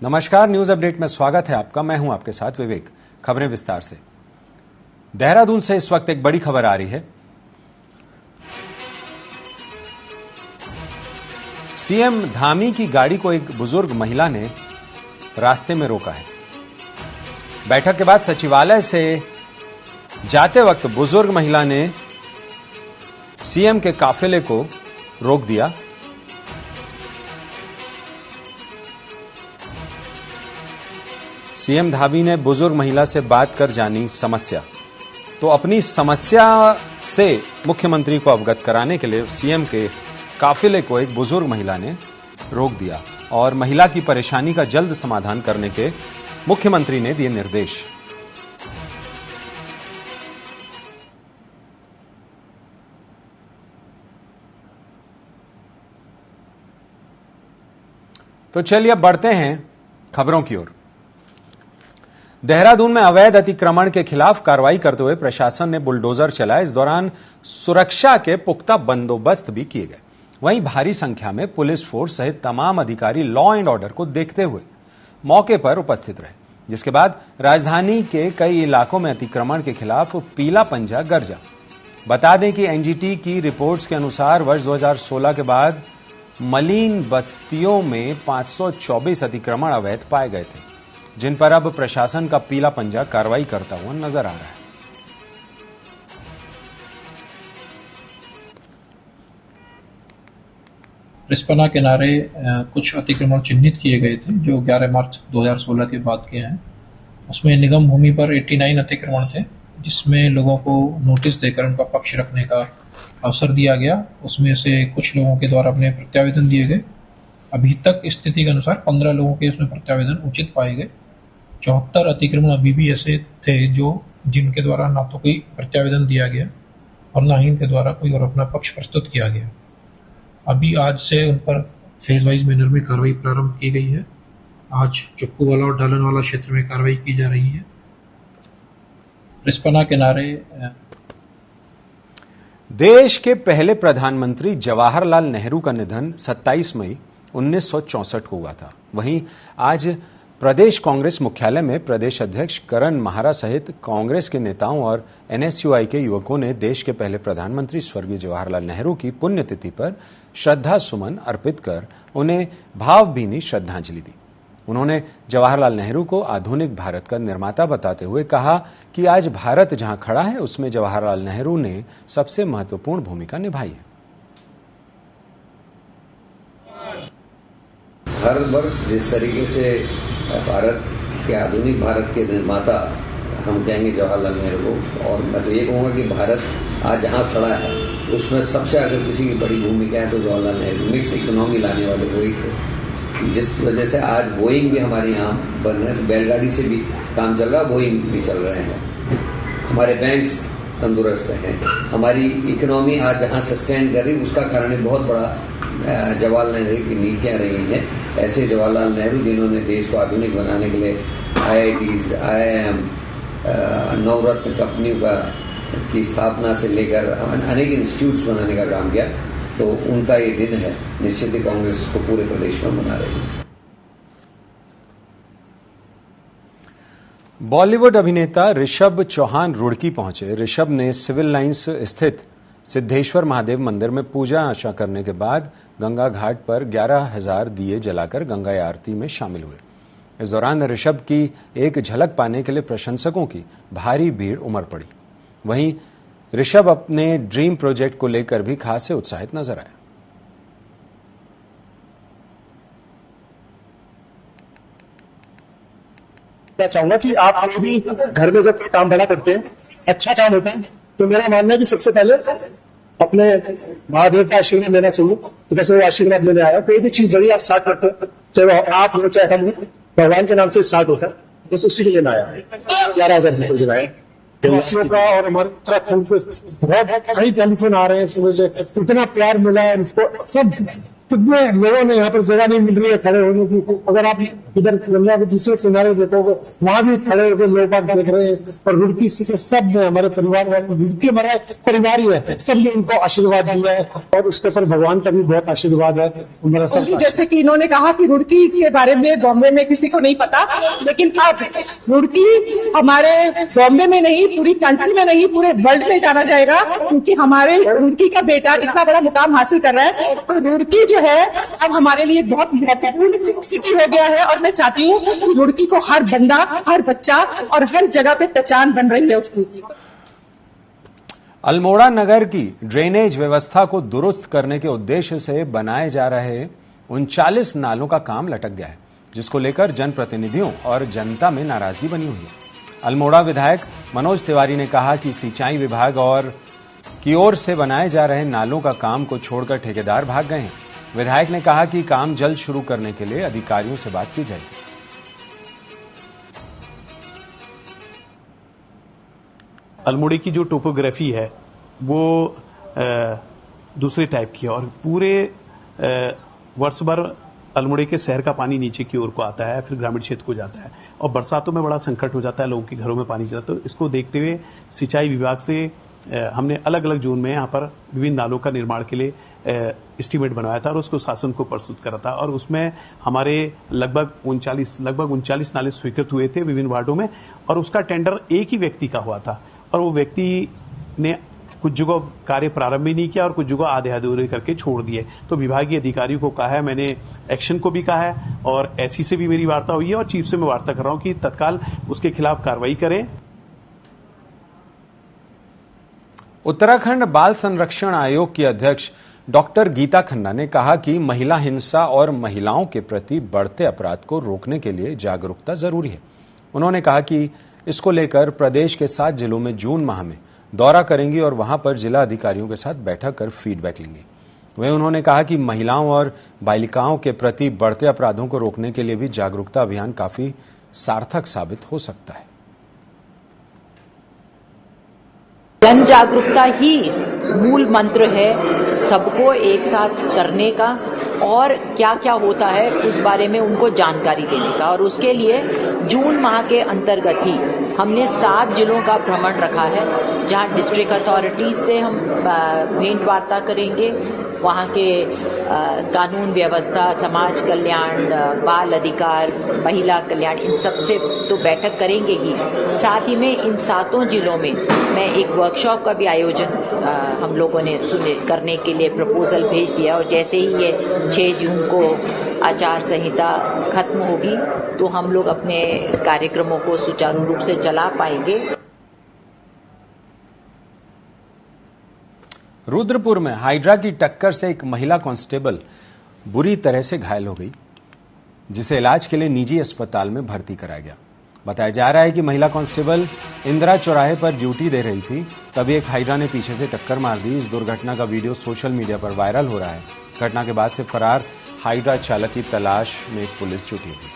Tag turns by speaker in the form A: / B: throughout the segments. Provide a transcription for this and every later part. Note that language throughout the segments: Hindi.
A: नमस्कार, न्यूज अपडेट में स्वागत है आपका। मैं हूं आपके साथ विवेक। खबरें विस्तार से। देहरादून से इस वक्त एक बड़ी खबर आ रही है। सीएम धामी की गाड़ी को एक बुजुर्ग महिला ने रास्ते में रोका है। बैठक के बाद सचिवालय से जाते वक्त बुजुर्ग महिला ने सीएम के काफिले को रोक दिया। सीएम धामी ने बुजुर्ग महिला से बात कर जानी समस्या। तो अपनी समस्या से मुख्यमंत्री को अवगत कराने के लिए सीएम के काफिले को एक बुजुर्ग महिला ने रोक दिया और महिला की परेशानी का जल्द समाधान करने के मुख्यमंत्री ने दिए निर्देश। तो चलिए अब बढ़ते हैं खबरों की ओर। देहरादून में अवैध अतिक्रमण के खिलाफ कार्रवाई करते हुए प्रशासन ने बुलडोजर चलाए। इस दौरान सुरक्षा के पुख्ता बंदोबस्त भी किए गए। वहीं भारी संख्या में पुलिस फोर्स सहित तमाम अधिकारी लॉ एंड ऑर्डर को देखते हुए मौके पर उपस्थित रहे, जिसके बाद राजधानी के कई इलाकों में अतिक्रमण के खिलाफ पीला पंजा गरजा। बता दें कि एनजीटी की रिपोर्ट्स के अनुसार वर्ष 2016 के बाद मलिन बस्तियों में 524 अतिक्रमण अवैध पाए गए थे, जिन पर अब प्रशासन का पीला पंजा कार्रवाई करता हुआ नजर आ रहा है।
B: रिस्पना किनारे कुछ अतिक्रमण चिन्हित किए गए थे जो 11 मार्च 2016 के बाद के हैं। उसमें निगम भूमि पर 89 अतिक्रमण थे, जिसमें लोगों को नोटिस देकर उनका पक्ष रखने का अवसर दिया गया। उसमें से कुछ लोगों के द्वारा अपने प्रत्यावेदन दिए गए। अभी तक स्थिति के अनुसार 15 लोगों के उसमें प्रत्यावेदन उचित पाए गए। 74 अतिक्रमण अभी भी ऐसे थे जिनके द्वारा ना तो कोई प्रत्यावेदन दिया गया और ना ही इनके द्वारा कोई और अपना पक्ष प्रस्तुत किया गया। अभी आज से उन पर फेज वाइज मैनर में कार्रवाई प्रारंभ की गई है। आज चुप्पू वाला और डालन वाला क्षेत्र में कार्रवाई की जा रही है। रिस्पना किनारे
A: देश के पहले प्रधानमंत्री जवाहरलाल नेहरू का निधन 27 मई 1964 को हुआ था। वहीं आज प्रदेश कांग्रेस मुख्यालय में प्रदेश अध्यक्ष करण माहरा सहित कांग्रेस के नेताओं और एनएसयूआई के युवकों ने देश के पहले प्रधानमंत्री स्वर्गीय जवाहरलाल नेहरू की पुण्यतिथि पर श्रद्धा सुमन अर्पित कर उन्हें भावभीनी श्रद्धांजलि दी। उन्होंने जवाहरलाल नेहरू को आधुनिक भारत का निर्माता बताते हुए कहा कि आज भारत जहां खड़ा है उसमें जवाहरलाल नेहरू ने सबसे महत्वपूर्ण भूमिका निभाई है।
C: हर वर्ष जिस तरीके से भारत के आधुनिक भारत के निर्माता हम कहेंगे जवाहरलाल नेहरू को, और मैं तो ये कहूँगा कि भारत आज जहाँ खड़ा है उसमें सबसे अगर किसी की बड़ी भूमिका है तो जवाहरलाल नेहरू। मिक्स इकोनॉमी लाने वाले वही थे, जिस वजह से आज बोइंग भी हमारे यहाँ बन रहे हैं। बैलगाड़ी से भी काम चल रहा, बोइंग भी चल रहे हैं। हमारे बैंक्स तंदुरुस्त हैं। हमारी इकोनॉमी आज जहाँ सस्टेन कर रही उसका कारण बहुत बड़ा जवाहरलाल नेहरू की नीतियाँ रही हैं। ऐसे जवाहरलाल नेहरू जिन्होंने देश को आधुनिक बनाने के लिए IITs, IIM, नवरत्न कंपनियों की स्थापना से लेकर अनेक इंस्टीट्यूट्स बनाने का काम किया, तो उनका ये दिन है। निश्चित ही कांग्रेस इसको पूरे प्रदेश में मना रही है।
A: बॉलीवुड अभिनेता ऋषभ चौहान रुड़की पहुंचे। ऋषभ ने सिविल लाइंस स्थित सिद्धेश्वर महादेव मंदिर में पूजा अर्चना करने के बाद गंगा घाट पर 11,000 दिए जलाकर गंगा आरती में शामिल हुए। इस दौरान ऋषभ की एक झलक पाने के लिए प्रशंसकों की भारी भीड़ उमड़ पड़ी। वहीं ऋषभ अपने ड्रीम प्रोजेक्ट को लेकर भी खासे उत्साहित नजर आए।
D: मैं चाहूंगा कि आप भी घर में जब काम बड़ा करते हैं, अच्छा काम होता है, तो मेरा मानना है कि सबसे पहले अपने महादेव का आशीर्वाद लेना चाहिए। तो जैसे वो आशीर्वाद लेने आया, कोई भी चीज बड़ी आप स्टार्ट करते हैं, चाहे वो आप हो चाहे हम हो, भगवान के नाम से स्टार्ट होता है। बस उसी के लिए आया 11,000 जलाए का। और हमारे उत्तराखंड को बहुत कई टेलीफोन आ रहे हैं सुबह से, इतना प्यार मिला है, इसको सब कितने लोगों ने यहाँ पर जगह नहीं मिल रही है खड़े होने की। अगर आप इधर गंगा के दूसरे किनारे देखोगे, वहां भी खड़े होकर लोग बाग देख रहे हैं। और रुड़की से सब ने, हमारे परिवार वाले, रुड़की हमारा परिवार ही है, सबने उनको आशीर्वाद दिया है और उसके ऊपर भगवान का भी बहुत आशीर्वाद है। हमारा सब
E: जैसे कि इन्होंने कहा कि रुड़की के बारे में बॉम्बे में किसी को नहीं पता, लेकिन अब रुड़की हमारे बॉम्बे में नहीं, पूरी कंट्री में नहीं, पूरे वर्ल्ड में जाना जाएगा, क्योंकि हमारे रुड़की का बेटा इतना बड़ा मुकाम हासिल कर रहा है। तो रुड़की जो है अब हमारे लिए बहुत महत्वपूर्ण सिटी हो गया है और मैं चाहती हूँ कि रुड़की को हर बंदा, हर बच्चा और हर जगह पे पहचान बन रही है उसकी।
A: अल्मोड़ा नगर की ड्रेनेज व्यवस्था को दुरुस्त करने के उद्देश्य से बनाए जा रहे 39 नालों का काम लटक गया है, जिसको लेकर जनप्रतिनिधियों और जनता में नाराजगी बनी हुई है। अल्मोड़ा विधायक मनोज तिवारी ने कहा कि सिंचाई विभाग और की ओर से बनाए जा रहे नालों का काम को छोड़कर ठेकेदार भाग गए हैं। विधायक ने कहा कि काम जल्द शुरू करने के लिए अधिकारियों से बात की जाएगी।
F: अल्मोड़े की जो टोपोग्राफी है वो दूसरे टाइप की है और पूरे वर्ष भर अल्मोड़े के शहर का पानी नीचे की ओर को आता है, फिर ग्रामीण क्षेत्र को जाता है और बरसातों में बड़ा संकट हो जाता है, लोगों के घरों में पानी जाता है। तो इसको देखते हुए सिंचाई विभाग से हमने अलग अलग जोन में यहाँ पर विभिन्न नालों का निर्माण के लिए एस्टीमेट बनवाया था और उसको शासन को प्रस्तुत करा था और उसमें हमारे लगभग 39 नाले स्वीकृत हुए थे विभिन्न वार्डों में और उसका टेंडर एक ही व्यक्ति का हुआ था और वो व्यक्ति ने कुछ जगह कार्य प्रारंभ ही नहीं किया और कुछ जगह आधे अधूरे करके छोड़ दिए। तो विभागीय अधिकारियों को कहा है, मैंने एक्शन को भी कहा है और एससी से भी मेरी वार्ता हुई है और चीफ से मैं वार्ता कर रहा हूं कि तत्काल उसके खिलाफ कार्रवाई करें।
A: उत्तराखंड बाल संरक्षण आयोग की अध्यक्ष डॉक्टर गीता खन्ना ने कहा कि महिला हिंसा और महिलाओं के प्रति बढ़ते अपराध को रोकने के लिए जागरूकता जरूरी है। उन्होंने कहा कि इसको लेकर प्रदेश के 7 जिलों में जून माह में दौरा करेंगी और वहां पर जिला अधिकारियों के साथ बैठक कर फीडबैक लेंगे। वहीं उन्होंने कहा कि महिलाओं और बालिकाओं के प्रति बढ़ते अपराधों को रोकने के लिए भी जागरूकता अभियान काफी सार्थक साबित हो सकता है।
G: जन जागरूकता ही मूल मंत्र है, सबको एक साथ करने का और क्या क्या होता है उस बारे में उनको जानकारी देने का। और उसके लिए जून माह के अंतर्गत ही हमने 7 जिलों का भ्रमण रखा है, जहां डिस्ट्रिक्ट अथॉरिटीज से हम भेंट वार्ता करेंगे, वहाँ के कानून व्यवस्था, समाज कल्याण, बाल अधिकार, महिला कल्याण, इन सब से तो बैठक करेंगे ही। साथ ही में इन 7 जिलों में मैं एक वर्कशॉप का भी आयोजन हम लोगों ने करने के लिए प्रपोजल भेज दिया और जैसे ही ये 6 जून को आचार संहिता खत्म होगी तो हम लोग अपने कार्यक्रमों को सुचारू रूप से चला पाएंगे।
A: रुद्रपुर में हाइड्रा की टक्कर से एक महिला कांस्टेबल बुरी तरह से घायल हो गई, जिसे इलाज के लिए निजी अस्पताल में भर्ती कराया गया। बताया जा रहा है कि महिला कांस्टेबल इंदिरा चौराहे पर ड्यूटी दे रही थी, तभी एक हाइड्रा ने पीछे से टक्कर मार दी। इस दुर्घटना का वीडियो सोशल मीडिया पर वायरल हो रहा है। घटना के बाद से फरार हाइड्रा चालक की तलाश में पुलिस जुटी हुई।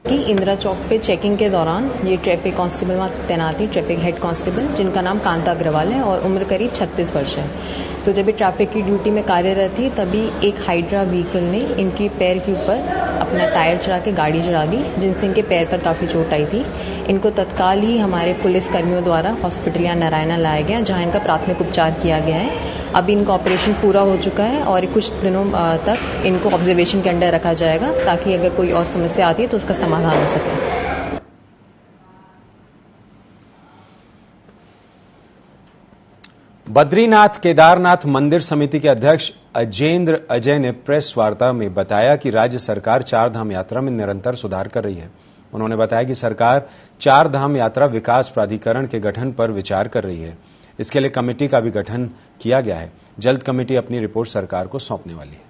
H: कि इंदिरा चौक पे चेकिंग के दौरान ये ट्रैफिक कांस्टेबल वहाँ तैनात थी, ट्रैफिक हेड कांस्टेबल, जिनका नाम कांता अग्रवाल है और उम्र करीब 36 वर्ष है। तो जब ये ट्रैफिक की ड्यूटी में कार्यरत थी तभी एक हाइड्रा व्हीकल ने इनकी पैर के ऊपर अपना टायर चढ़ा के गाड़ी चढ़ा दी, जिनसे इनके पैर पर काफ़ी चोट आई थी। इनको तत्काल ही हमारे पुलिस कर्मियों द्वारा हॉस्पिटल या नारायणा लाया गया, जहाँ इनका प्राथमिक उपचार किया गया है। अभी इनका ऑपरेशन पूरा हो चुका है और कुछ दिनों तक इनको ऑब्जर्वेशन के अंडर रखा जाएगा, ताकि अगर कोई और समस्या आती है तो उसका समाधान हो सके।
A: बद्रीनाथ केदारनाथ मंदिर समिति के अध्यक्ष अजेंद्र अजय ने प्रेस वार्ता में बताया कि राज्य सरकार 4 धाम यात्रा में निरंतर सुधार कर रही है। उन्होंने बताया कि सरकार 4 धाम यात्रा विकास प्राधिकरण के गठन पर विचार कर रही है। इसके लिए कमेटी का भी गठन किया गया है। जल्द कमेटी अपनी रिपोर्ट सरकार को सौंपने वाली है।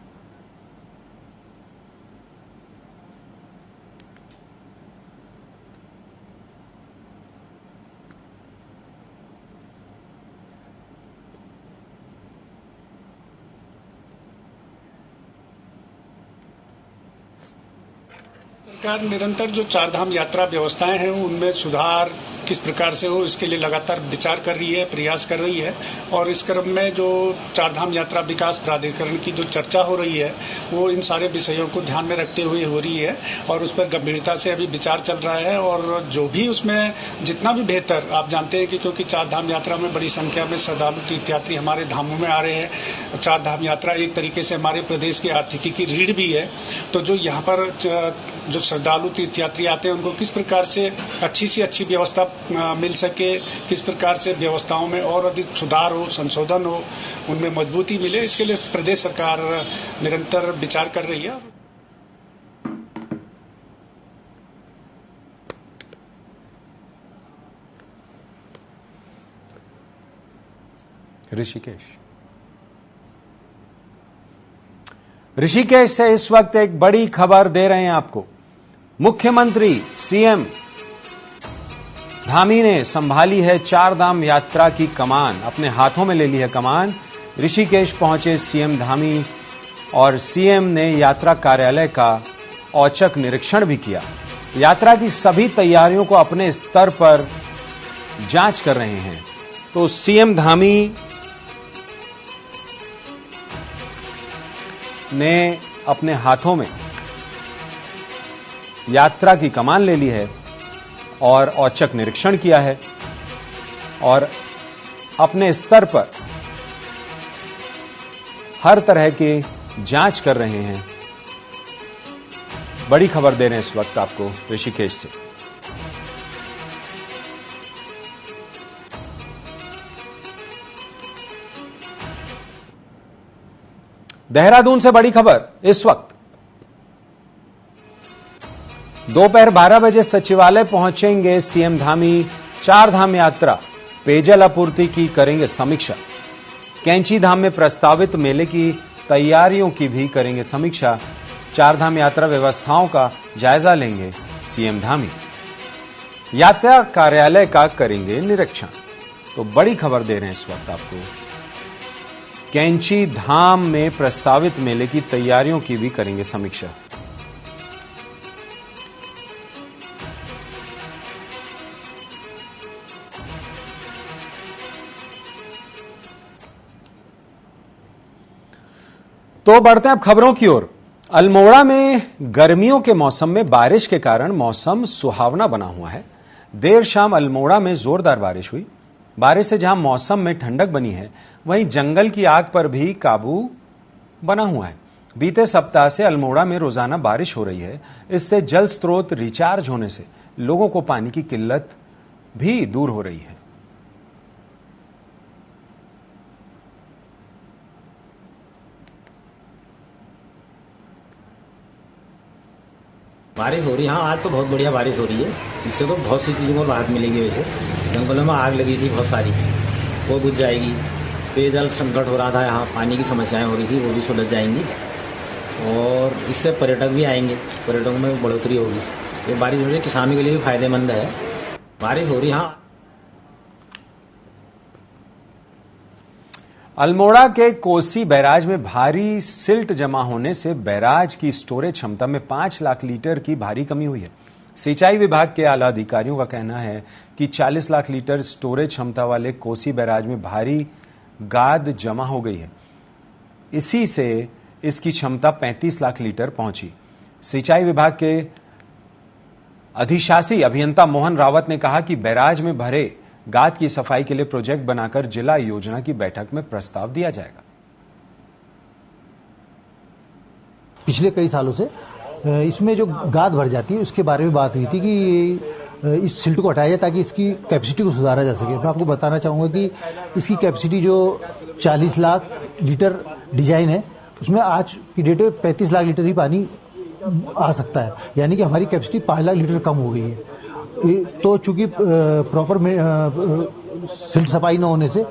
I: सरकार निरंतर जो चारधाम यात्रा व्यवस्थाएं हैं उनमें सुधार किस प्रकार से हो इसके लिए लगातार विचार कर रही है, प्रयास कर रही है। और इस क्रम में जो चारधाम यात्रा विकास प्राधिकरण की जो चर्चा हो रही है वो इन सारे विषयों को ध्यान में रखते हुए हो रही है और उस पर गंभीरता से अभी विचार चल रहा है। और जो भी उसमें जितना भी बेहतर, आप जानते हैं कि क्योंकि चारधाम यात्रा में बड़ी संख्या में श्रद्धालु तीर्थयात्री हमारे धामों में आ रहे हैं। चारधाम यात्रा एक तरीके से हमारे प्रदेश की आर्थिकी की रीढ़ भी है। तो जो यहाँ पर जो श्रद्धालु तीर्थयात्री आते हैं उनको किस प्रकार से अच्छी से अच्छी व्यवस्था मिल सके, किस प्रकार से व्यवस्थाओं में और अधिक सुधार हो, संशोधन हो, उनमें मजबूती मिले, इसके लिए प्रदेश सरकार निरंतर विचार कर रही है।
A: ऋषिकेश से इस वक्त एक बड़ी खबर दे रहे हैं आपको। मुख्यमंत्री सीएम धामी ने संभाली है चारधाम यात्रा की कमान, अपने हाथों में ले ली है कमान। ऋषिकेश पहुंचे सीएम धामी और सीएम ने यात्रा कार्यालय का औचक निरीक्षण भी किया। यात्रा की सभी तैयारियों को अपने स्तर पर जांच कर रहे हैं। तो सीएम धामी ने अपने हाथों में यात्रा की कमान ले ली है और औचक निरीक्षण किया है और अपने स्तर पर हर तरह की जांच कर रहे हैं। बड़ी खबर दे रहे हैं इस वक्त आपको ऋषिकेश से। देहरादून से बड़ी खबर इस वक्त। दोपहर 12 बजे सचिवालय पहुंचेंगे सीएम धामी। चारधाम यात्रा पेयजल आपूर्ति की करेंगे समीक्षा। कैंची धाम में प्रस्तावित मेले की तैयारियों की भी करेंगे समीक्षा। चारधाम यात्रा व्यवस्थाओं का जायजा लेंगे सीएम धामी। यात्रा कार्यालय का करेंगे निरीक्षण। तो बड़ी खबर दे रहे हैं इस वक्त आपको। कैंची धाम में प्रस्तावित मेले की तैयारियों की भी करेंगे समीक्षा। तो बढ़ते हैं अब खबरों की ओर। अल्मोड़ा में गर्मियों के मौसम में बारिश के कारण मौसम सुहावना बना हुआ है। देर शाम अल्मोड़ा में जोरदार बारिश हुई। बारिश से जहां मौसम में ठंडक बनी है, वहीं जंगल की आग पर भी काबू बना हुआ है। बीते सप्ताह से अल्मोड़ा में रोजाना बारिश हो रही है। इससे जल स्रोत रिचार्ज होने से लोगों को पानी की किल्लत भी दूर हो रही है।
J: बारिश हो रही है। हाँ, आज तो बहुत बढ़िया बारिश हो रही है। इससे तो बहुत सी चीज़ों को राहत मिलेगी। वैसे जंगलों में आग लगी थी बहुत सारी, वो बुझ जाएगी। पेयजल संकट हो रहा था, यहाँ पानी की समस्याएं हो रही थी, वो भी सुलझ जाएंगी। और इससे पर्यटक भी आएंगे, पर्यटकों में बढ़ोतरी होगी। ये बारिश हो रही है, किसानों के लिए भी फायदेमंद है। बारिश हो रही है। हाँ,
A: अल्मोड़ा के कोसी बैराज में भारी सिल्ट जमा होने से बैराज की स्टोरेज क्षमता में 5 लाख लीटर की भारी कमी हुई है। सिंचाई विभाग के आला अधिकारियों का कहना है कि 40 लाख लीटर स्टोरेज क्षमता वाले कोसी बैराज में भारी गाद जमा हो गई है। इसी से इसकी क्षमता 35 लाख लीटर पहुंची। सिंचाई विभाग के अधिशासी अभियंता मोहन रावत ने कहा कि बैराज में भरे गाद की सफाई के लिए प्रोजेक्ट बनाकर जिला योजना की बैठक में प्रस्ताव दिया जाएगा।
K: पिछले कई सालों से इसमें जो गाद भर जाती है उसके बारे में बात हुई थी कि इस सिल्ट को हटाया जाए ताकि इसकी कैपेसिटी को सुधारा जा सके। मैं आपको बताना चाहूँगा कि इसकी कैपेसिटी जो 40 लाख लीटर डिजाइन है, उसमें आज की डेट में 35 लाख लीटर ही पानी आ सकता है। यानी कि हमारी कैपेसिटी 5 लाख लीटर कम हो गई है। तो चूंकि प्रॉपर सिल्ट सफाई न होने से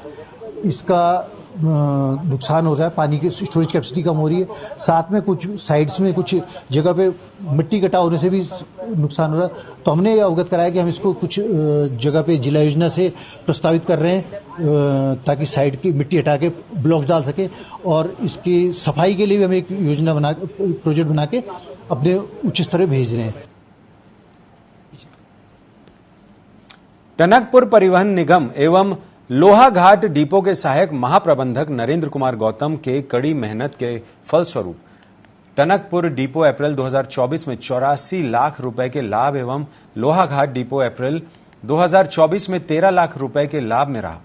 K: इसका नुकसान हो रहा है, पानी की स्टोरेज कैपेसिटी कम हो रही है, साथ में कुछ साइड्स में कुछ जगह पे मिट्टी कटा होने से भी नुकसान हो रहा है। तो हमने ये अवगत कराया कि हम इसको कुछ जगह पे जिला योजना से प्रस्तावित कर रहे हैं ताकि साइड की मिट्टी हटा के ब्लॉक्स डाल सके, और इसकी सफाई के लिए भी हम एक योजना प्रोजेक्ट बना के अपने उच्च स्तर पर भेज रहे हैं।
A: टनकपुर परिवहन निगम एवं लोहाघाट डिपो के सहायक महाप्रबंधक नरेंद्र कुमार गौतम के कड़ी मेहनत के फलस्वरूप टनकपुर डिपो अप्रैल 2024 में 84 लाख रुपए के लाभ एवं लोहाघाट डिपो अप्रैल 2024 में 13 लाख रुपए के लाभ में रहा।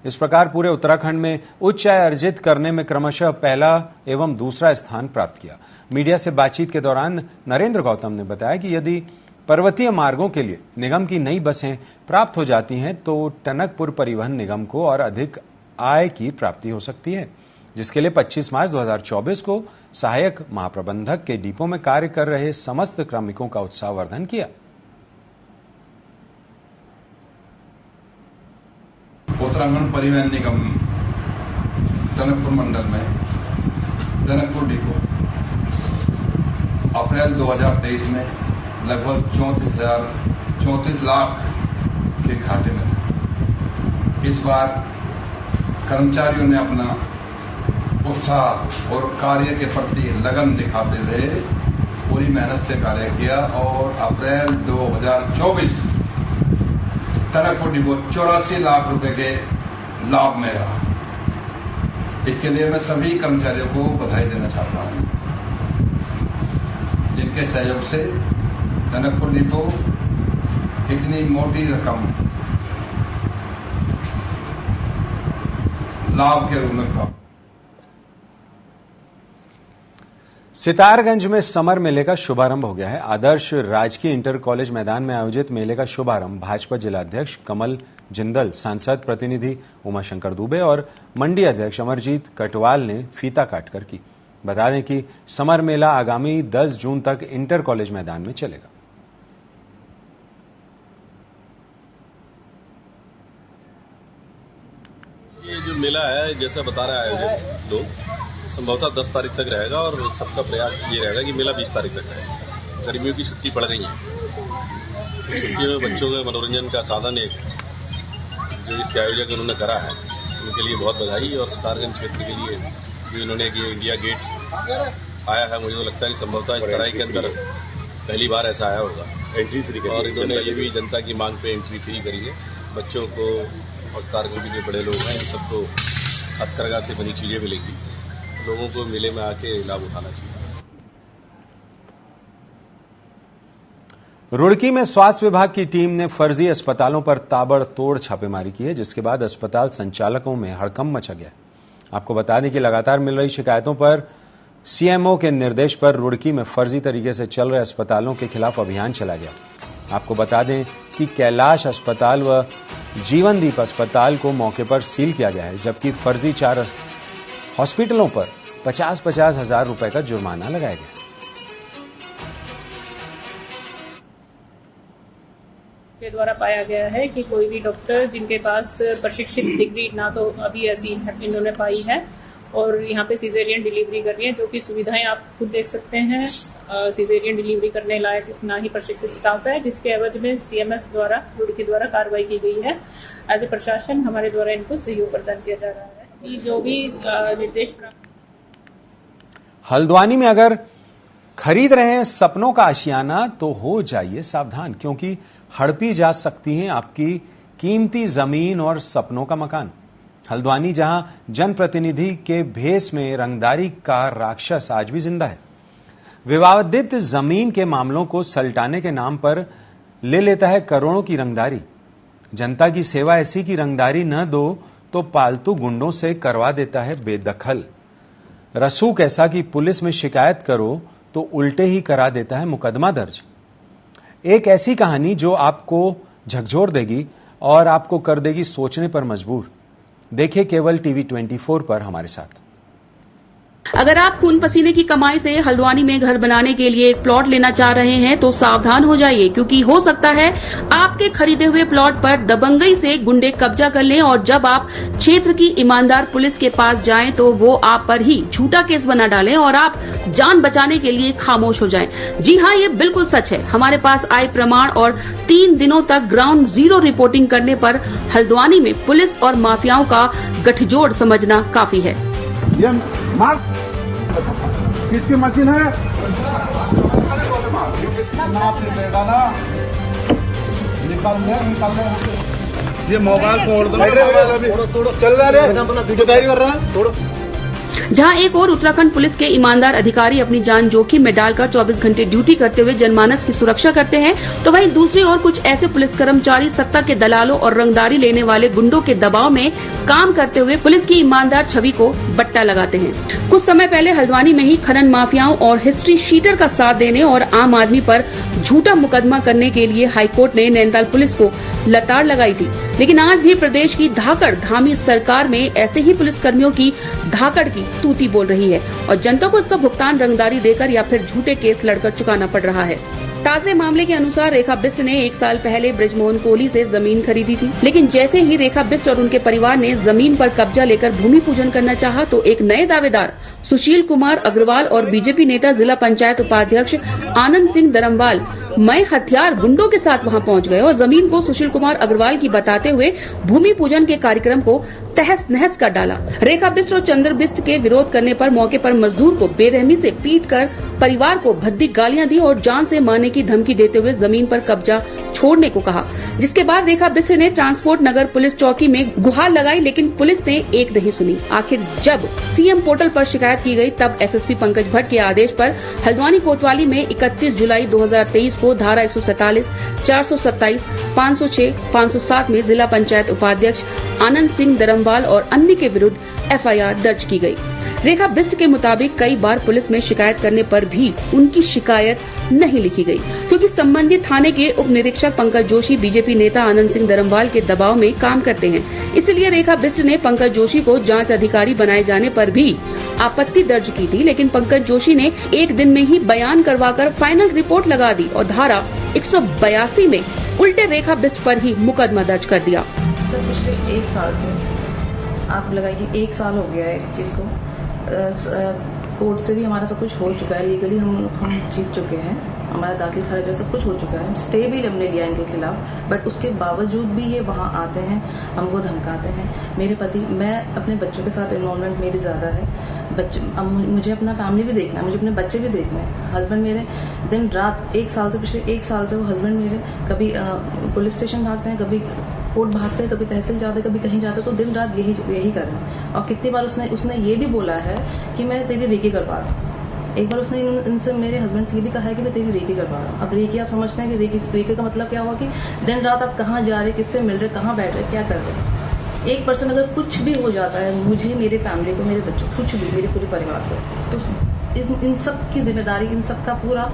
A: इस प्रकार पूरे उत्तराखंड में उच्च आय अर्जित करने में क्रमशः पहला एवं दूसरा स्थान प्राप्त किया। मीडिया से बातचीत के दौरान नरेंद्र गौतम ने बताया कि यदि पर्वतीय मार्गों के लिए निगम की नई बसें प्राप्त हो जाती हैं तो टनकपुर परिवहन निगम को और अधिक आय की प्राप्ति हो सकती है, जिसके लिए 25 मार्च 2024 को सहायक महाप्रबंधक के डिपो में कार्य कर रहे समस्त श्रमिकों का उत्साहवर्धन किया।
L: उत्तराखंड परिवहन निगम टनकपुर मंडल में टनकपुर डिपो अप्रैल 2023 में लगभग 34 लाख के घाटे में थे। इस बार कर्मचारियों ने अपना उत्साह और कार्य के प्रति लगन दिखाते हुए पूरी मेहनत से कार्य किया और अप्रैल 2024 टनकपुर डिपो 84 लाख रुपए के लाभ में रहा। इसके लिए मैं सभी कर्मचारियों को बधाई देना चाहता हूं, जिनके सहयोग से टनकपुर डिपो इतनी मोटी रकम लाभ के रूप में प्राप्त।
A: सितारगंज में समर मेले का शुभारंभ हो गया है। आदर्श राजकीय इंटर कॉलेज मैदान में आयोजित मेले का शुभारंभ भाजपा जिलाध्यक्ष कमल जिंदल, सांसद प्रतिनिधि उमाशंकर दुबे और मंडी अध्यक्ष अमरजीत कटवाल ने फीता काटकर की। बता दें कि समर मेला आगामी 10 जून तक इंटर कॉलेज मैदान में चलेगा।
M: ये जो मेला है, जैसा बता रहा है आयोजक लोग, संभवतः 10 तारीख तक रहेगा और सबका प्रयास ये रहेगा कि मेला 20 तारीख तक रहेगा। गर्मियों की छुट्टी पड़ गई है, तो छुट्टी में बच्चों के मनोरंजन का साधन एक जो इसके आयोजक उन्होंने करा है, उनके लिए बहुत बधाई। और सितारगंज क्षेत्र के लिए जो इन्होंने ये इंडिया गेट आया है, मुझे तो लगता है कि संभवतः इस तरह के अंदर पहली बार ऐसा आया होगा एंट्री फ्री। और इन्होंने ये भी जनता की मांग पे एंट्री फ्री करी है। बच्चों को और सितारगंज के जो बड़े लोग हैं, इन सबको हथकरघा से बनी चीज़ें मिलेगी। लोगों को मेले में आके लाभ उठाना चाहिए।
A: रुड़की में स्वास्थ्य विभाग की टीम ने फर्जी अस्पतालों पर ताबड़तोड़ छापेमारी की है, जिसके बाद अस्पताल संचालकों में हड़कंप मचा गया। आपको बता दें कि लगातार मिल रही शिकायतों पर सीएमओ के निर्देश पर रुड़की में फर्जी तरीके से चल रहे अस्पतालों के खिलाफ अभियान चला गया। आपको बता दें कि कैलाश अस्पताल व जीवनदीप अस्पताल को मौके पर सील किया गया है, जबकि फर्जी 4 हॉस्पिटलों पर 50-50 हजार रुपए का जुर्माना लगाया गया।
N: के द्वारा पाया गया है कि कोई भी डॉक्टर जिनके पास प्रशिक्षित डिग्री ना तो अभी ऐसी इन्होंने पाई है, और यहाँ पे सीजेरियन डिलीवरी कर रही है, जो कि सुविधाएं आप खुद देख सकते हैं। सीजेरियन डिलीवरी करने लायक ना ही प्रशिक्षित स्टाफ है, जिसके एवज में सीएमएस द्वारा रुड़की द्वारा कार्रवाई की गई है। एज ए प्रशासन हमारे द्वारा इनको सहयोग प्रदान किया जा रहा है कि जो भी निर्देश प्राप्त।
A: हल्द्वानी में अगर खरीद रहे हैं सपनों का आशियाना तो हो जाइए सावधान, क्योंकि हड़पी जा सकती हैं आपकी कीमती जमीन और सपनों का मकान। हल्द्वानी, जहां जनप्रतिनिधि के भेष में रंगदारी का राक्षस आज भी जिंदा है, विवादित जमीन के मामलों को सलटाने के नाम पर ले लेता है करोड़ों की रंगदारी। जनता की सेवा ऐसी की रंगदारी न दो तो पालतू गुंडों से करवा देता है बेदखल। रसूख ऐसा कि पुलिस में शिकायत करो तो उल्टे ही करा देता है मुकदमा दर्ज। एक ऐसी कहानी जो आपको झकझोर देगी और आपको कर देगी सोचने पर मजबूर। देखिए केवल टीवी 24 पर हमारे साथ।
O: अगर आप खून पसीने की कमाई से हल्द्वानी में घर बनाने के लिए एक प्लॉट लेना चाह रहे हैं तो सावधान हो जाइए, क्योंकि हो सकता है आपके खरीदे हुए प्लॉट पर दबंगई से गुंडे कब्जा कर लें और जब आप क्षेत्र की ईमानदार पुलिस के पास जाएं तो वो आप पर ही झूठा केस बना डालें और आप जान बचाने के लिए खामोश हो जाएं। जी हाँ, ये बिल्कुल सच है। हमारे पास आए प्रमाण और 3 दिनों तक ग्राउंड जीरो रिपोर्टिंग करने पर हल्द्वानी में पुलिस और माफियाओं का गठजोड़ समझना काफी है।
P: किसकी मशीन है? ये मोबाइल तोड़ चल रहा है।
O: जहां एक और उत्तराखंड पुलिस के ईमानदार अधिकारी अपनी जान जोखिम में डालकर 24 घंटे ड्यूटी करते हुए जनमानस की सुरक्षा करते हैं, तो वहीं दूसरी ओर कुछ ऐसे पुलिस कर्मचारी सत्ता के दलालों और रंगदारी लेने वाले गुंडों के दबाव में काम करते हुए पुलिस की ईमानदार छवि को बट्टा लगाते हैं। कुछ समय पहले हल्द्वानी में ही खनन माफियाओं और हिस्ट्री शीटर का साथ देने और आम आदमी पर झूठा मुकदमा करने के लिए हाईकोर्ट ने नैनीताल पुलिस को लताड़ लगाई थी, लेकिन आज भी प्रदेश की धाकड़ धामी सरकार में ऐसे ही पुलिसकर्मियों की धाकड़ की तूती बोल रही है और जनता को इसका भुगतान रंगदारी देकर या फिर झूठे केस लड़कर चुकाना पड़ रहा है। ताजे मामले के अनुसार रेखा बिष्ट ने 1 साल पहले ब्रिजमोहन कोहली से जमीन खरीदी थी, लेकिन जैसे ही रेखा बिष्ट और उनके परिवार ने जमीन पर कब्जा लेकर भूमि पूजन करना चाहा तो एक नए दावेदार सुशील कुमार अग्रवाल और बीजेपी नेता जिला पंचायत उपाध्यक्ष आनंद सिंह दरमवाल मय हथियार गुंडों के साथ वहां पहुंच गए और जमीन को सुशील कुमार अग्रवाल की बताते हुए भूमि पूजन के कार्यक्रम को तहस नहस कर डाला। रेखा बिष्ट और चंद्र बिष्ट के विरोध करने पर मौके पर मजदूर को बेरहमी से पीटकर परिवार को भद्दी गालियां दी और जान से मारने की धमकी देते हुए जमीन पर कब्जा छोड़ने को कहा, जिसके बाद रेखा बिष्ट ने ट्रांसपोर्ट नगर पुलिस चौकी में गुहार लगाई, लेकिन पुलिस ने एक नहीं सुनी। आखिर जब सीएम पोर्टल पर शिकायत की गई तब एसएसपी पंकज भट्ट के आदेश पर हल्द्वानी कोतवाली में 31 जुलाई 2023 को धारा 147, 427, 506, 507 में जिला पंचायत उपाध्यक्ष आनंद सिंह दरमवाल और अन्य के विरुद्ध एफआईआर दर्ज की गई। रेखा बिष्ट के मुताबिक कई बार पुलिस में शिकायत करने पर भी उनकी शिकायत नहीं लिखी गई, क्योंकि संबंधित थाने के उप निरीक्षक पंकज जोशी बीजेपी नेता आनंद सिंह दरमवाल के दबाव में काम करते हैं। इसलिए रेखा बिष्ट ने पंकज जोशी को जांच अधिकारी बनाए जाने पर भी आपत्ति दर्ज की थी, लेकिन पंकज जोशी ने एक दिन में ही बयान करवाकर फाइनल रिपोर्ट लगा दी और धारा 182 में उल्टे रेखा बिष्ट पर ही मुकदमा दर्ज कर दिया।
Q: सर, पिछले 1 साल से आप लगाइए 1 साल हो गया है इस चीज को। कोर्ट से भी हमारा सब कुछ हो चुका है, लीगली हम जीत चुके हैं, हमारा दाखिल खारिज सब कुछ हो चुका है, स्टे भी हमने लिया इनके खिलाफ, बट उसके बावजूद भी ये वहाँ आते हैं, हमको धमकाते हैं। मेरे पति, मैं अपने बच्चों के साथ इन्वॉल्वमेंट मेरी ज़्यादा है, बच्चे, अब मुझे अपना फैमिली भी देखना है, मुझे अपने बच्चे भी देखना है। हस्बैंड मेरे दिन रात 1 साल से, पिछले 1 साल से वो हस्बैंड मेरे कभी पुलिस स्टेशन भागते हैं, कभी कोर्ट भागते हैं, कभी तहसील जाते हैं, कभी कहीं जाते हैं, तो दिन रात यही कर रहे हैं। और कितनी बार उसने ये भी बोला है कि मैं तेरी रेकी करवा रहा हूँ। एक बार उसने इनसे मेरे हस्बैंड से ये भी कहा है कि मैं तेरी रेकी करवा रहा हूँ। अब रेकी आप समझते हैं कि रेकी का मतलब क्या हुआ कि दिन रात आप कहाँ जा रहे, किससे मिल रहे, कहाँ बैठ रहे, क्या कर रहे। 1% अगर कुछ भी हो जाता है मुझे, मेरे फैमिली को, मेरे बच्चों, कुछ भी, मेरे पूरे परिवार को, तो इन सब की जिम्मेदारी, इन सब का पूरा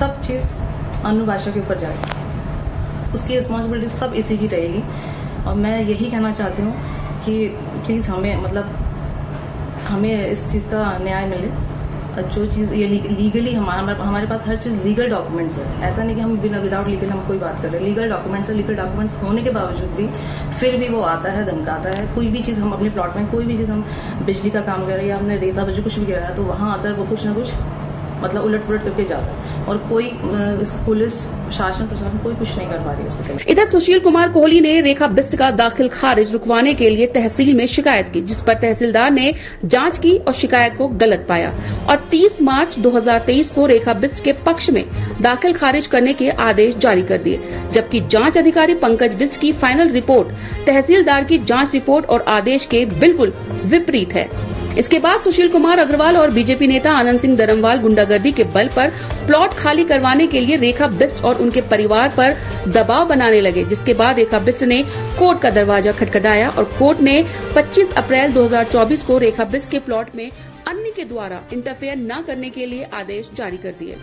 Q: सब चीज़ अनु भाषा के ऊपर जाएगी, उसकी रिस्पॉन्सिबिलिटी सब इसी की रहेगी। और मैं यही कहना चाहती हूँ कि प्लीज़ हमें इस चीज़ का न्याय मिले। जो चीज़ ये लीगली हमारे पास हर चीज़ लीगल डॉक्यूमेंट्स है, ऐसा नहीं कि हम बिना विदाउट लीगल हम कोई बात कर रहे हैं। लीगल डॉक्यूमेंट्स है, लीगल डॉक्यूमेंट्स होने के बावजूद भी फिर भी वो आता है, धमकाता है। कोई भी चीज़ हम अपने प्लॉट में, कोई भी चीज़ हम बिजली का काम कर रहे हैं या हमने रेता बजे कुछ भी किया है, तो वहाँ आकर वो कुछ ना कुछ मतलब उलट पुलट करके जाता है और कोई पुलिस शासन प्रशासन कोई कुछ नहीं कर पा रही है।
O: इधर सुशील कुमार कोहली ने रेखा बिष्ट का दाखिल खारिज रुकवाने के लिए तहसील में शिकायत की, जिस पर तहसीलदार ने जांच की और शिकायत को गलत पाया और 30 मार्च 2023 को रेखा बिष्ट के पक्ष में दाखिल खारिज करने के आदेश जारी कर दिए, जबकि जांच अधिकारी पंकज बिष्ट की फाइनल रिपोर्ट तहसीलदार की जांच रिपोर्ट और आदेश के बिल्कुल विपरीत है। इसके बाद सुशील कुमार अग्रवाल और बीजेपी नेता आनंद सिंह दरमवाल गुंडागर्दी के बल पर प्लॉट खाली करवाने के लिए रेखा बिष्ट और उनके परिवार पर दबाव बनाने लगे, जिसके बाद रेखा बिष्ट ने कोर्ट का दरवाजा खटखटाया और कोर्ट ने 25 अप्रैल 2024 को रेखा बिष्ट के प्लॉट में अन्य के द्वारा इंटरफेयर न करने के लिए आदेश जारी कर दिए।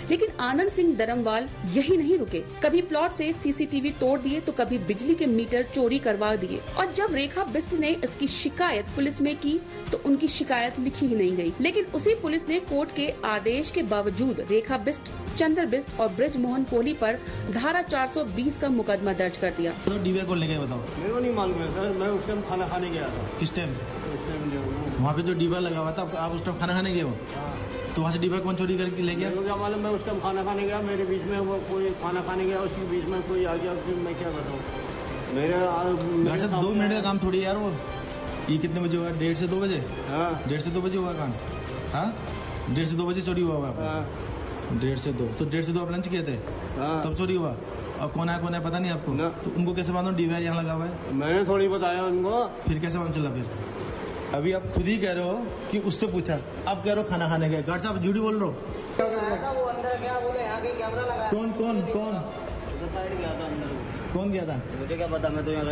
O: लेकिन आनंद सिंह दरमवाल यही नहीं रुके। कभी प्लॉट से सीसीटीवी तोड़ दिए तो कभी बिजली के मीटर चोरी करवा दिए। और जब रेखा बिष्ट ने इसकी शिकायत पुलिस में की तो उनकी शिकायत लिखी ही नहीं गई। लेकिन उसी पुलिस ने कोर्ट के आदेश के बावजूद रेखा बिष्ट, चंद्र बिष्ट और ब्रिज मोहन कोहली पर धारा 420 का मुकदमा दर्ज कर दिया।
R: तो डीवीआर कौन लेके बताओ?
S: मेरे को नहीं मालूम है सर, मैं उस टाइम खाना खाने गया था।
R: किस टाइम?
S: उस टाइम
R: वहाँ पे जो डीवीआर लगा हुआ था, आप उस टाइम खाना खाने गए हो? तो वहाँ से डीवीआर कौन चोरी करके ले गया?
S: मेरे को क्या मालूम, मैं उस टाइम खाना खाने गया, मेरे बीच में वो कोई खाना खाने गया, उसके बीच में कोई आ गया, फिर मैं क्या बताऊँ। मेरे
R: 2 मिनट का काम थोड़ी यार वो। ये कितने बजे हुआ? 1:30 से 2 बजे?
S: हाँ
R: 1:30 से 2 बजे हुआ काम? हाँ 1:30 से 2 बजे चोरी हुआ होगा? 1:30 से 2, तो 1:30 से 2 आप लंच किए थे तब चोरी हुआ? अब कौन है पता नहीं आपको? तो उनको कैसे मालूम डीवीआर यहाँ लगा हुआ है?
S: मैंने थोड़ी बताया उनको।
R: फिर कैसे मालूम चला? फिर अभी आप खुद ही कह रहे हो कि उससे पूछा, आप कह रहे हो खाना खाने गए। गार्ड साहब झूठी बोल रहे हो।
S: वो अंदर गया, बोले आगे कैमरा लगा।
R: कौन
S: साइड गया था अंदर।
R: कौन गया था?
S: मुझे क्या पता, मैं तो यहाँ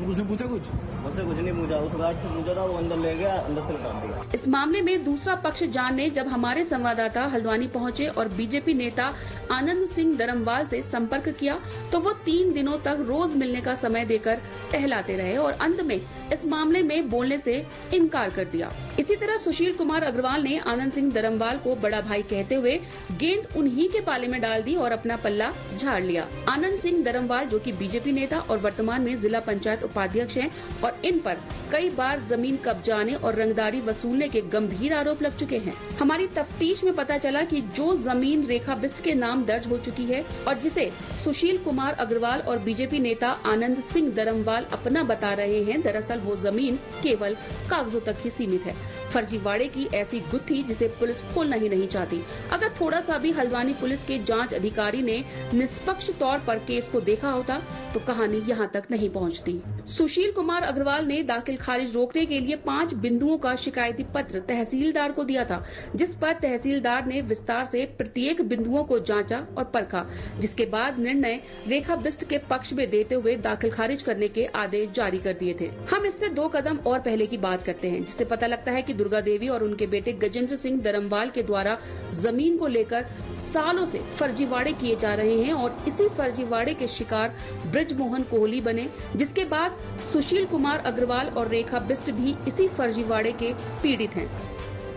R: उसने पूछा कुछ?
S: मुझसे कुछ नहीं पूछा, उस गार्ड से पूछा था, वो अंदर ले गया, अंदर से निकाल दिया।
O: इस मामले में दूसरा पक्ष जानने जब हमारे संवाददाता हल्द्वानी पहुंचे और बीजेपी नेता आनंद सिंह दरमवाल से संपर्क किया तो वो 3 दिनों तक रोज मिलने का समय देकर टहलाते रहे और अंत में इस मामले में बोलने से इनकार कर दिया। इसी तरह सुशील कुमार अग्रवाल ने आनंद सिंह दरमवाल को बड़ा भाई कहते हुए गेंद उन्हीं के पाले में डाल दी और अपना पल्ला झाड़ लिया। आनंद सिंह दरमवाल जो कि बीजेपी नेता और वर्तमान में जिला पंचायत उपाध्यक्ष हैं और इन पर कई बार जमीन कब्जाने और रंगदारी वसूलने के गंभीर आरोप लग चुके हैं। हमारी तफ्तीश में पता चला कि जो जमीन रेखा बिष्ट के नाम दर्ज हो चुकी है और जिसे सुशील कुमार अग्रवाल और बीजेपी नेता आनंद सिंह दरमवाल अपना बता रहे हैं, दरअसल वो जमीन केवल कागजों तक ही सीमित है। फर्जीवाड़े की ऐसी गुत्थी जिसे पुलिस खोलना ही नहीं चाहती। अगर थोड़ा सा भी हल्द्वानी पुलिस के जांच अधिकारी ने निष्पक्ष तौर पर केस को देखा होता तो कहानी यहाँ तक नहीं पहुँचती। सुशील कुमार अग्रवाल ने दाखिल खारिज रोकने के लिए 5 बिंदुओं का शिकायती पत्र तहसीलदार को दिया था, जिस पर तहसीलदार ने विस्तार से प्रत्येक बिंदुओं को जांचा और परखा, जिसके बाद निर्णय रेखा बिष्ट के पक्ष में देते हुए दाखिल खारिज करने के आदेश जारी कर दिए थे। हम इससे 2 कदम और पहले की बात करते हैं, जिससे पता लगता है कि दुर्गा देवी और उनके बेटे गजेंद्र सिंह दरमवाल के द्वारा जमीन को लेकर सालों से फर्जीवाड़े किए जा रहे हैं और इसी फर्जीवाड़े के शिकार ब्रिज मोहन कोहली बने, जिसके बाद सुशील कुमार अग्रवाल और रेखा बिष्ट भी इसी फर्जीवाड़े के पीड़ित हैं।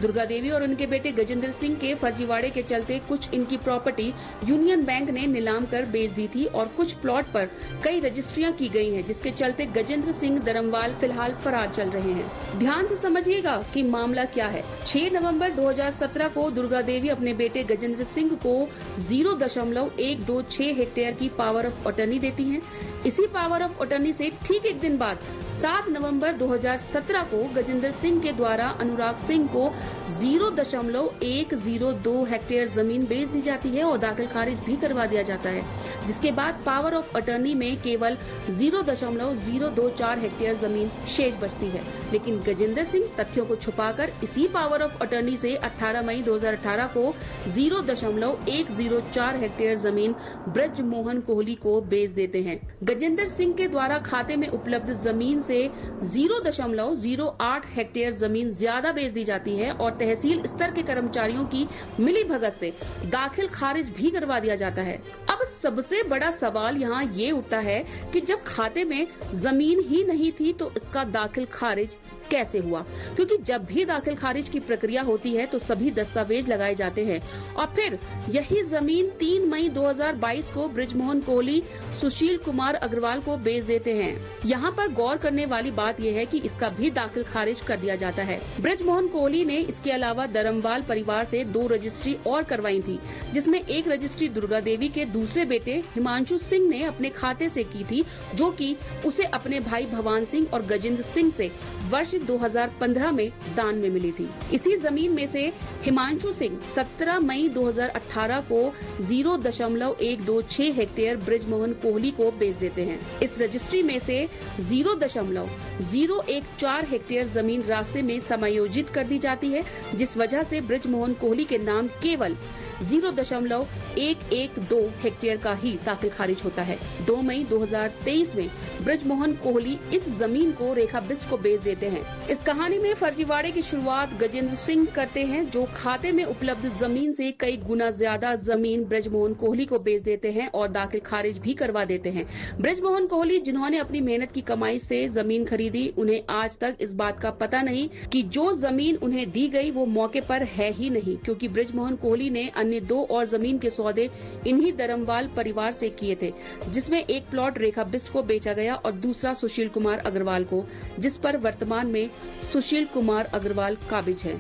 O: दुर्गा देवी और उनके बेटे गजेंद्र सिंह के फर्जीवाड़े के चलते कुछ इनकी प्रॉपर्टी यूनियन बैंक ने नीलाम कर बेच दी थी और कुछ प्लॉट पर कई रजिस्ट्रियां की गई हैं, जिसके चलते गजेंद्र सिंह दरमवाल फिलहाल फरार चल रहे हैं। ध्यान से समझिएगा कि मामला क्या है। 6 नवंबर 2017 को दुर्गा देवी अपने बेटे गजेंद्र सिंह को 0.126 हेक्टेयर की पावर ऑफ अटर्नी देती हैं। इसी पावर ऑफ अटर्नी से ठीक एक दिन बाद 7 नवंबर 2017 को गजेंद्र सिंह के द्वारा अनुराग सिंह को 0.102 हेक्टेयर जमीन बेच दी जाती है और दाखिल खारिज भी करवा दिया जाता है, जिसके बाद पावर ऑफ अटर्नी में केवल 0.024 हेक्टेयर जमीन शेष बचती है। लेकिन गजेंद्र सिंह तथ्यों को छुपाकर इसी पावर ऑफ अटर्नी से 18 मई 2018 को 0.104 हेक्टेयर जमीन ब्रिज मोहन कोहली को बेच देते हैं। गजेंद्र सिंह के द्वारा खाते में उपलब्ध जमीन से 0.08 हेक्टेयर जमीन ज्यादा बेच दी जाती है और तहसील स्तर के कर्मचारियों की मिलीभगत से दाखिल खारिज भी करवा दिया जाता है। अब सबसे बड़ा सवाल यहाँ ये उठता है कि जब खाते में जमीन ही नहीं थी तो इसका दाखिल खारिज कैसे हुआ? क्योंकि जब भी दाखिल खारिज की प्रक्रिया होती है तो सभी दस्तावेज लगाए जाते हैं और फिर यही जमीन 3 मई 2022 को ब्रिजमोहन कोहली सुशील कुमार अग्रवाल को बेच देते हैं। यहाँ पर गौर करने वाली बात यह है कि इसका भी दाखिल खारिज कर दिया जाता है। ब्रिजमोहन कोहली ने इसके अलावा दरमवाल परिवार से 2 रजिस्ट्री और करवाई थी, जिसमें एक रजिस्ट्री दुर्गा देवी के दूसरे बेटे हिमांशु सिंह ने अपने खाते से की थी, जो कि उसे अपने भाई भवान सिंह और गजेंद्र सिंह से वर्ष 2015 में दान में मिली थी। इसी जमीन में से हिमांशु सिंह 17 मई 2018 को 0.126 हेक्टेयर ब्रिजमोहन कोहली को बेच देते हैं। इस रजिस्ट्री में से 0.014 हेक्टेयर जमीन रास्ते में समायोजित कर दी जाती है, जिस वजह से ब्रिजमोहन कोहली के नाम केवल 0.112 हेक्टेयर का ही दाखिल खारिज होता है। 2 मई 2023 में ब्रजमोहन कोहली इस जमीन को रेखा बिष्ट को बेच देते हैं। इस कहानी में फर्जीवाड़े की शुरुआत गजेंद्र सिंह करते हैं, जो खाते में उपलब्ध जमीन से कई गुना ज्यादा जमीन ब्रजमोहन कोहली को बेच देते हैं और दाखिल खारिज भी करवा देते हैं। ब्रजमोहन कोहली, जिन्होंने अपनी मेहनत की कमाई से जमीन खरीदी, उन्हें आज तक इस बात का पता नहीं कि जो जमीन उन्हें दी गई वो मौके पर है ही नहीं, क्योंकि ब्रजमोहन कोहली ने अन्य 2 और जमीन के सौदे इन्हीं धर्मवाल परिवार से किए थे, जिसमें एक प्लॉट रेखा बिष्ट को बेचा गया और दूसरा सुशील कुमार अग्रवाल को, जिस पर वर्तमान में सुशील कुमार अग्रवाल काबिज है।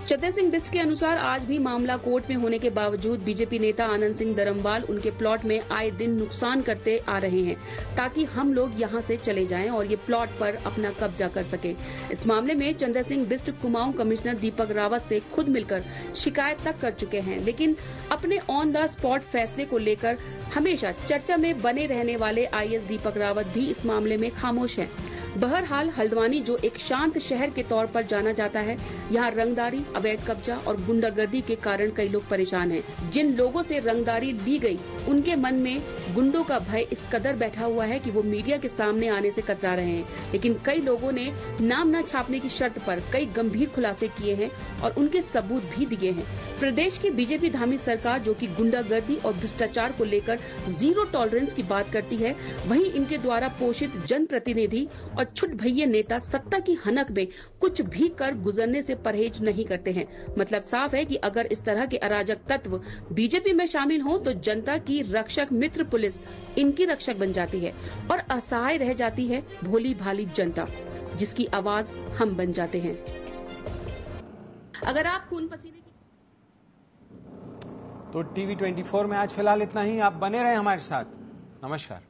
O: चंद्र सिंह बिष्ट के अनुसार आज भी मामला कोर्ट में होने के बावजूद बीजेपी नेता आनंद सिंह धर्मवाल उनके प्लॉट में आए दिन नुकसान करते आ रहे हैं, ताकि हम लोग यहां से चले जाएं और ये प्लॉट पर अपना कब्जा कर सके। इस मामले में चंद्र सिंह बिष्ट कुमाऊं कमिश्नर दीपक रावत से खुद मिलकर शिकायत तक कर चुके हैं, लेकिन अपने ऑन द स्पॉट फैसले को लेकर हमेशा चर्चा में बने रहने वाले आईएएस दीपक रावत भी इस मामले में खामोश हैं। बहरहाल हल्द्वानी, जो एक शांत शहर के तौर पर जाना जाता है, यहाँ रंगदारी, अवैध कब्जा और गुंडागर्दी के कारण कई लोग परेशान हैं। जिन लोगों से रंगदारी ली गई, उनके मन में गुंडों का भय इस कदर बैठा हुआ है कि वो मीडिया के सामने आने से कतरा रहे हैं। लेकिन कई लोगों ने नाम न छापने की शर्त पर कई गंभीर खुलासे किए हैं और उनके सबूत भी दिए हैं। प्रदेश की बीजेपी धामी सरकार, जो कि गुंडागर्दी और भ्रष्टाचार को लेकर 0 टॉलरेंस की बात करती है, वहीं इनके द्वारा पोषित जनप्रतिनिधि और छुट भैये नेता सत्ता की हनक में कुछ भी कर गुजरने से परहेज नहीं करते हैं। मतलब साफ है कि अगर इस तरह के अराजक तत्व बीजेपी में शामिल हों तो जनता की रक्षक मित्र पुलिस इनकी रक्षक बन जाती है और असहाय रह जाती है भोली भाली जनता, जिसकी आवाज हम बन जाते हैं। अगर आप खून पसीने
A: तो टीवी 24 में आज फिलहाल इतना ही। आप बने रहे हमारे साथ। नमस्कार।